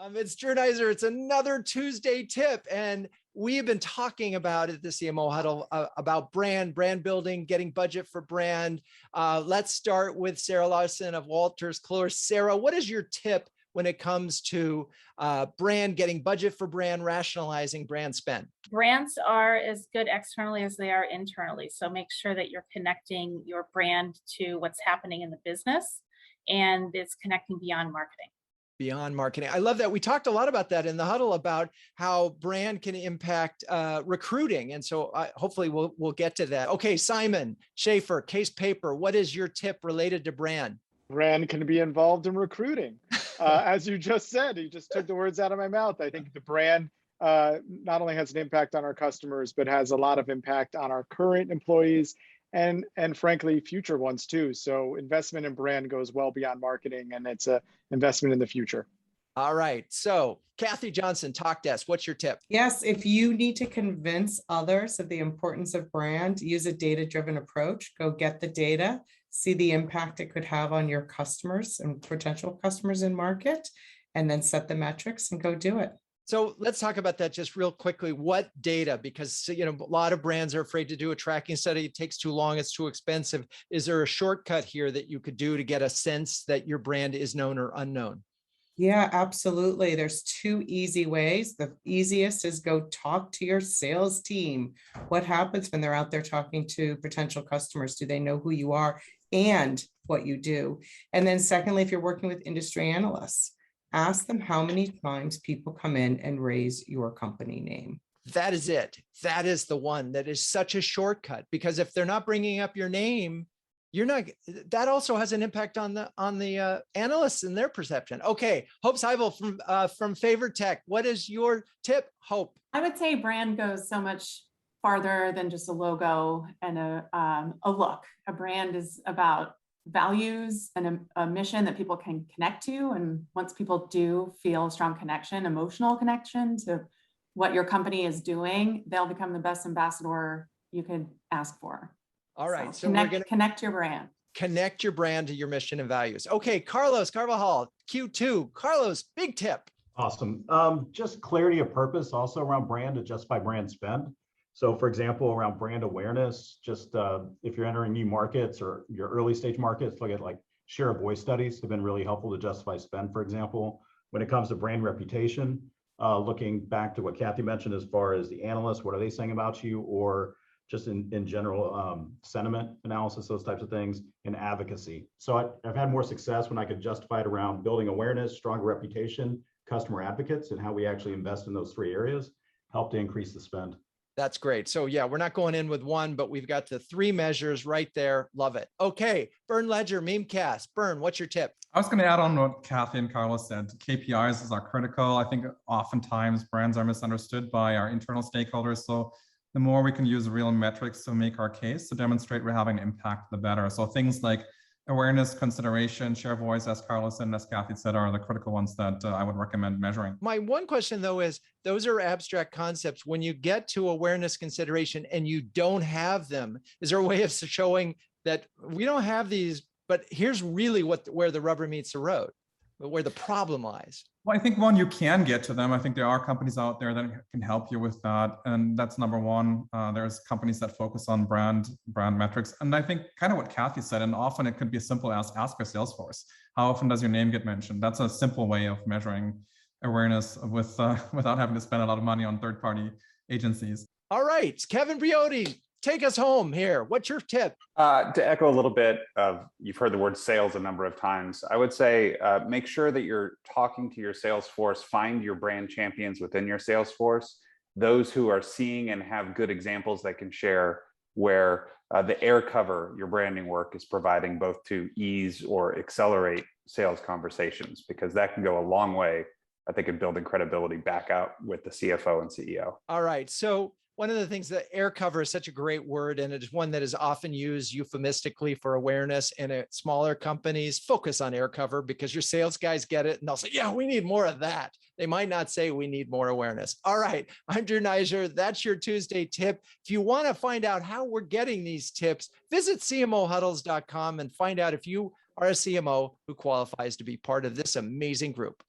It's Jernizer. It's another Tuesday tip. And we've been talking about at the CMO Huddle about brand building, getting budget for brand. Let's start with Sara Larsen of Wolters, Kluwer. Sara, what is your tip when it comes to brand, getting budget for brand, rationalizing brand spend? Brands are as good externally as they are internally. So make sure that you're connecting your brand to what's happening in the business, and it's connecting beyond marketing. Beyond marketing. I love that. We talked a lot about that in the huddle about how brand can impact recruiting. And so hopefully we'll get to that. Okay, Simon Schaffer, Case Paper, what is your tip related to brand? Brand can be involved in recruiting. As you just said, you just took the words out of my mouth. I think the brand not only has an impact on our customers, but has a lot of impact on our current employees and frankly, future ones too. So investment in brand goes well beyond marketing, and it's an investment in the future. All right. So Kathie Johnson, Talkdesk, what's your tip? Yes, if you need to convince others of the importance of brand, use a data-driven approach. Go get the data, see the impact it could have on your customers and potential customers in market, and then set the metrics and go do it. So let's talk about that just real quickly. What data? Because a lot of brands are afraid to do a tracking study. It takes too long. It's too expensive. Is there a shortcut here that you could do to get a sense that your brand is known or unknown? Yeah, absolutely. There's two easy ways. The easiest is go talk to your sales team. What happens when they're out there talking to potential customers? Do they know who you are and what you do? And then secondly, if you're working with industry analysts, ask them how many times people come in and raise your company name. That is it. That is the one that is such a shortcut, because if they're not bringing up your name, you're not. That also has an impact on the analysts and their perception. Okay, Hope Scibal from FavorTech. What is your tip, Hope? I would say brand goes so much farther than just a logo and a look. A brand is about values and a mission that people can connect to. And once people do feel a strong connection, emotional connection to what your company is doing, they'll become the best ambassador you could ask for. All right. So connect your brand. Connect your brand to your mission and values. Okay, Carvajal, Q2. Carlos, big tip. Awesome. Just clarity of purpose also around brand to justify brand spend. So for example, around brand awareness, just if you're entering new markets or your early stage markets, look at like share of voice studies have been really helpful to justify spend, for example. When it comes to brand reputation, looking back to what Kathie mentioned as far as the analysts, what are they saying about you, or just in general sentiment analysis, those types of things, and advocacy. So I've had more success when I could justify it around building awareness, stronger reputation, customer advocates, and how we actually invest in those three areas help to increase the spend. That's great. So yeah, we're not going in with one, but we've got the three measures right there. Love it. Okay, Bernd Leger, Mimecast. Bernd, what's your tip? I was going to add on what Kathie and Carlos said. KPIs are critical. I think oftentimes brands are misunderstood by our internal stakeholders. So the more we can use real metrics to make our case, to demonstrate we're having an impact, the better. So things like awareness, consideration, share voice, as Carlos and as Kathie said, are the critical ones that I would recommend measuring. My one question though is, those are abstract concepts. When you get to awareness, consideration, and you don't have them, is there a way of showing that we don't have these, but here's really where the rubber meets the road, where the problem lies? Well, I think one, you can get to them. I think there are companies out there that can help you with that. And that's number one. There's companies that focus on brand metrics. And I think kind of what Kathie said, and often it could be as simple as ask your sales force. How often does your name get mentioned? That's a simple way of measuring awareness without having to spend a lot of money on third-party agencies. All right, Kevin Briody, take us home here. What's your tip? To echo a little bit of, you've heard the word sales a number of times. I would say make sure that you're talking to your sales force, find your brand champions within your sales force, those who are seeing and have good examples that can share where the air cover your branding work is providing both to ease or accelerate sales conversations, because that can go a long way, I think, in building credibility back out with the CFO and CEO. All right. So one of the things that air cover is such a great word, and it is one that is often used euphemistically for awareness. And smaller companies focus on air cover because your sales guys get it and they'll say, yeah, we need more of that. They might not say we need more awareness. All right, I'm Jernizer. That's your Tuesday tip. If you want to find out how we're getting these tips, visit CMOhuddles.com and find out if you are a CMO who qualifies to be part of this amazing group.